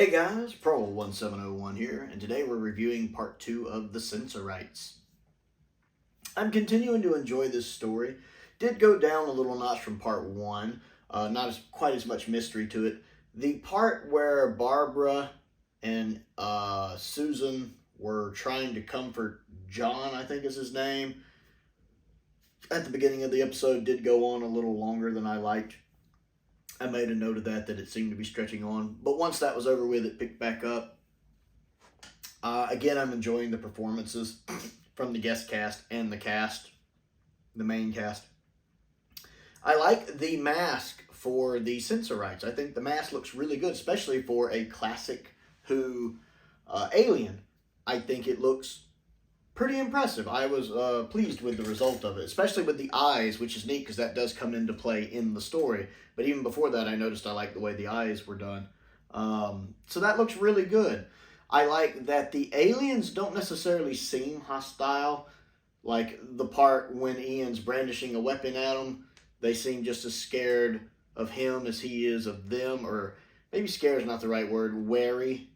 Hey guys, Prowl 1701 here, and today we're reviewing part 2 of the Sensorites. I'm continuing to enjoy this story. Did go down a little notch from part 1, not quite as much mystery to it. The part where Barbara and Susan were trying to comfort John, I think is his name, at the beginning of the episode did go on a little longer than I liked. I made a note of that it seemed to be stretching on. But once that was over with, it picked back up. Again, I'm enjoying the performances from the guest cast and the main cast. I like the mask for the Sensorites. I think the mask looks really good, especially for a classic Who alien. I think it looks pretty impressive. I was pleased with the result of it, especially with the eyes, which is neat because that does come into play in the story. But even before that, I noticed I liked the way the eyes were done. So that looks really good. I like that the aliens don't necessarily seem hostile. Like the part when Ian's brandishing a weapon at them, they seem just as scared of him as he is of them. Or maybe scared is not the right word. Wary,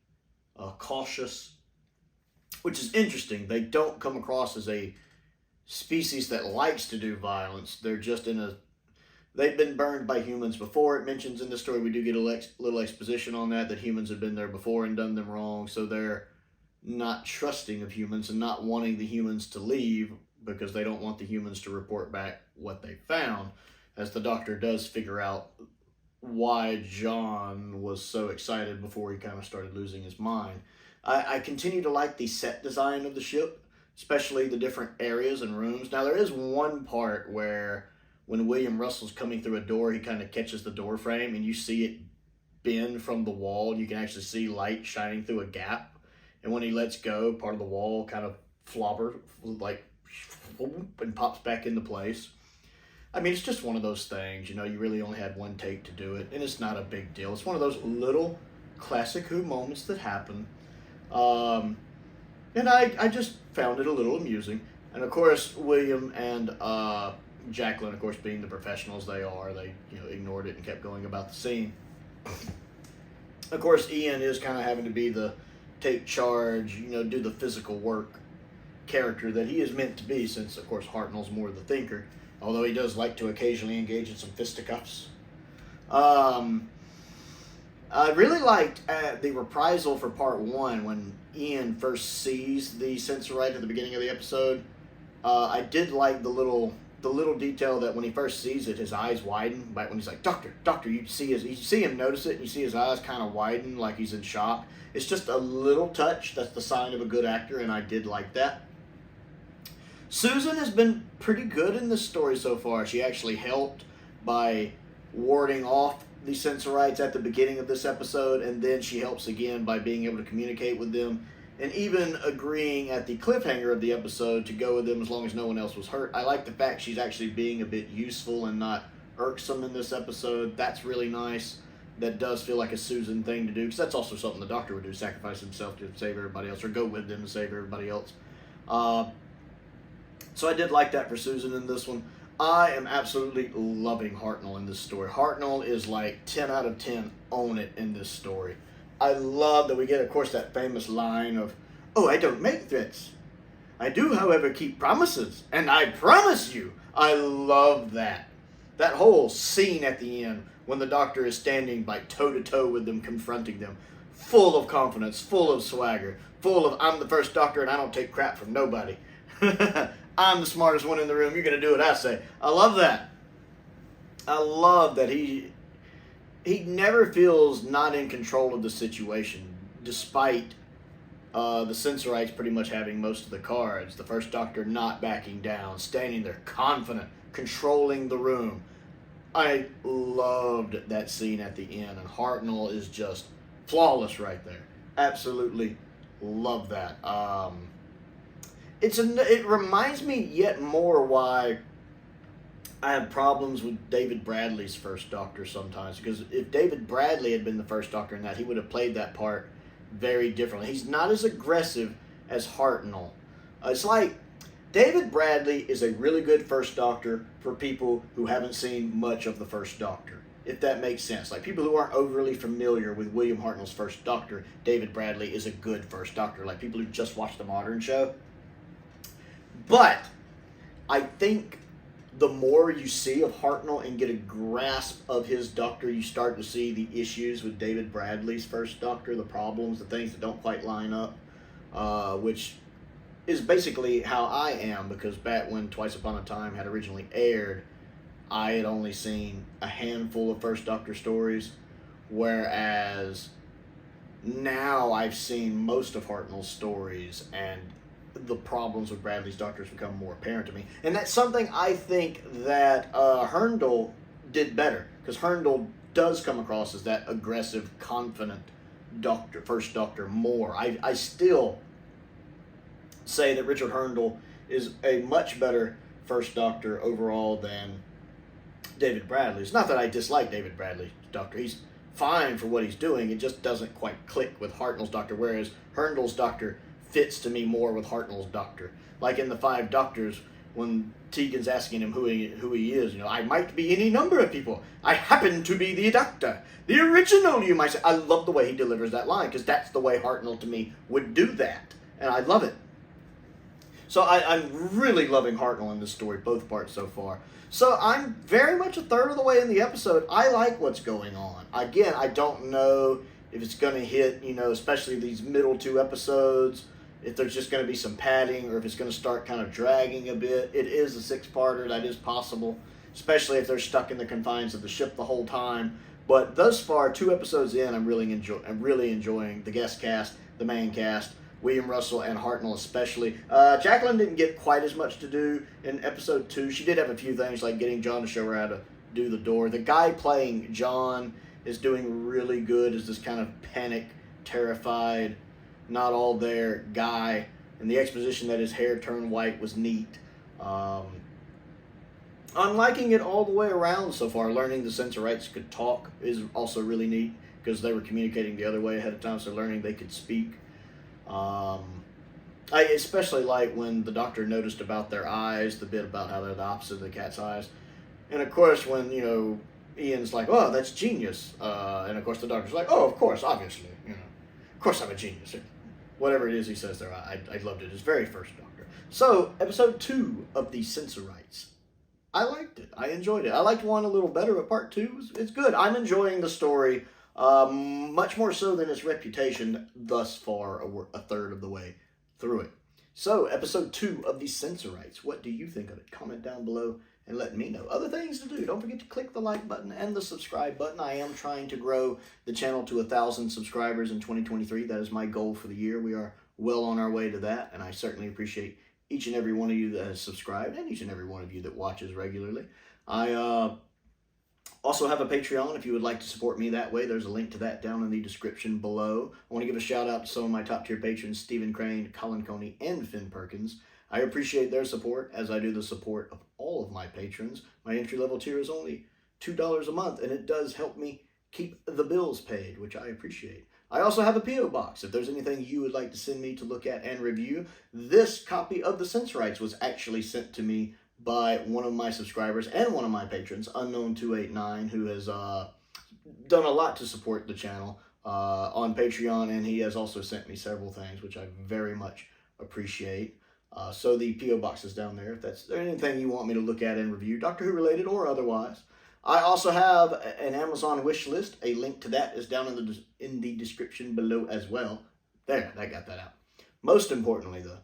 cautious. Which is interesting. They don't come across as a species that likes to do violence. They're just they've been burned by humans before. It mentions in the story, we do get a little exposition on that humans have been there before and done them wrong. So they're not trusting of humans and not wanting the humans to leave because they don't want the humans to report back what they found. As the doctor does figure out why John was so excited before he kind of started losing his mind. I continue to like the set design of the ship, especially the different areas and rooms. Now, there is one part where when William Russell's coming through a door, he kind of catches the door frame and you see it bend from the wall. You can actually see light shining through a gap. And when he lets go, part of the wall kind of and pops back into place. I mean, it's just one of those things, you really only had one take to do it, and it's not a big deal. It's one of those little classic Who moments that happen. And I just found it a little amusing. And of course, William and Jacqueline, of course, being the professionals they are, they ignored it and kept going about the scene. Of course, Ian is kind of having to be the take charge, do the physical work character that he is meant to be, since, of course, Hartnell's more the thinker, although he does like to occasionally engage in some fisticuffs. I really liked the reprisal for part 1 when Ian first sees the Sensorite at the beginning of the episode. I did like the little detail that when he first sees it, his eyes widen. Right when he's like, "Doctor, doctor," you see him notice it, and you see his eyes kind of widen like he's in shock. It's just a little touch. That's the sign of a good actor, and I did like that. Susan has been pretty good in this story so far. She actually helped by warding off the Sensorites at the beginning of this episode, and then she helps again by being able to communicate with them, and even agreeing at the cliffhanger of the episode to go with them as long as no one else was hurt. I like the fact she's actually being a bit useful and not irksome in this episode. That's really nice. That does feel like a Susan thing to do, because that's also something the Doctor would do, sacrifice himself to save everybody else, or go with them to save everybody else. So I did like that for Susan in this one. I am absolutely loving Hartnell in this story. Hartnell is like 10 out of 10 own it in this story. I love that we get, of course, that famous line of, "Oh, I don't make threats. I do, however, keep promises, and I promise you." I love that. That whole scene at the end when the Doctor is standing like toe-to-toe with them, confronting them, full of confidence, full of swagger, full of, "I'm the first Doctor and I don't take crap from nobody. I'm the smartest one in the room. You're going to do what I say." I love that. I love that he never feels not in control of the situation, despite the Sensorites pretty much having most of the cards. The first Doctor not backing down, standing there confident, controlling the room. I loved that scene at the end, and Hartnell is just flawless right there. Absolutely love that. It reminds me yet more why I have problems with David Bradley's first Doctor sometimes, because if David Bradley had been the first Doctor in that, he would have played that part very differently. He's not as aggressive as Hartnell. It's like David Bradley is a really good first Doctor for people who haven't seen much of the first Doctor. if that makes sense. Like, people who aren't overly familiar with William Hartnell's first Doctor, David Bradley is a good first Doctor. Like, people who just watched the modern show. But I think the more you see of Hartnell and get a grasp of his Doctor, you start to see the issues with David Bradley's first Doctor, the problems, the things that don't quite line up, which is basically how I am, because back when Twice Upon a Time had originally aired, I had only seen a handful of first Doctor stories, whereas now I've seen most of Hartnell's stories, and the problems with Bradley's Doctors become more apparent to me. And that's something I think that Herndl did better, because Herndl does come across as that aggressive, confident Doctor, first Doctor more. I still say that Richard Herndl is a much better first Doctor overall than David Bradley. It's not that I dislike David Bradley's Doctor. He's fine for what he's doing. It just doesn't quite click with Hartnell's Doctor, whereas Herndl's Doctor fits to me more with Hartnell's Doctor. Like in the Five Doctors, when Tegan's asking him who he is, you know, I might be any number of people. I happen to be the Doctor. The original, you might say. I love the way he delivers that line, because that's the way Hartnell, to me, would do that. And I love it. So I'm really loving Hartnell in this story, both parts so far. So I'm very much a third of the way in the episode. I like what's going on. Again, I don't know if it's going to hit, you know, especially these middle two episodes, if there's just going to be some padding, or if it's going to start kind of dragging a bit. It is a six-parter. That is possible, especially if they're stuck in the confines of the ship the whole time. But thus far, 2 episodes in, I'm really enjoying the guest cast, the main cast, William Russell and Hartnell especially. Jacqueline didn't get quite as much to do in episode 2. She did have a few things, like getting John to show her how to do the door. The guy playing John is doing really good as this kind of panic, terrified, not all there guy. And the exposition that his hair turned white was neat. I'm liking it all the way around so far. Learning the Sensorites could talk is also really neat, because they were communicating the other way ahead of time, so learning they could speak. I especially like when the Doctor noticed about their eyes, the bit about how they're the opposite of the cat's eyes. And of course, when, you know, Ian's like, oh, that's genius. And of course the Doctor's like, oh, of course, obviously, you know, of course I'm a genius. Whatever it is he says there, I loved it. His very first Doctor. So, episode 2 of the Sensorites. I liked it. I enjoyed it. I liked 1 a little better, but part 2, it's good. I'm enjoying the story much more so than its reputation thus far, a third of the way through it. So, episode 2 of the Sensorites. What do you think of it? Comment down below and let me know. Other things to do. Don't forget to click the like button and the subscribe button. I am trying to grow the channel to 1,000 subscribers in 2023. That is my goal for the year. We are well on our way to that, and I certainly appreciate each and every one of you that has subscribed, and each and every one of you that watches regularly. I also have a Patreon if you would like to support me that way. There's a link to that down in the description below. I want to give a shout out to some of my top tier patrons, Stephen Crane, Colin Coney, and Finn Perkins. I appreciate their support, as I do the support of all of my patrons. My entry level tier is only $2 a month, and it does help me keep the bills paid, which I appreciate. I also have a P.O. box. If there's anything you would like to send me to look at and review, this copy of the Sensorites was actually sent to me by one of my subscribers and one of my patrons, Unknown289, who has done a lot to support the channel on Patreon, and he has also sent me several things, which I very much appreciate. So the P.O. box is down there if there's anything you want me to look at and review, Doctor Who related or otherwise. I also have an Amazon wish list. A link to that is down in the description below as well. There, I got that out. Most importantly, though,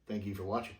thank you for watching.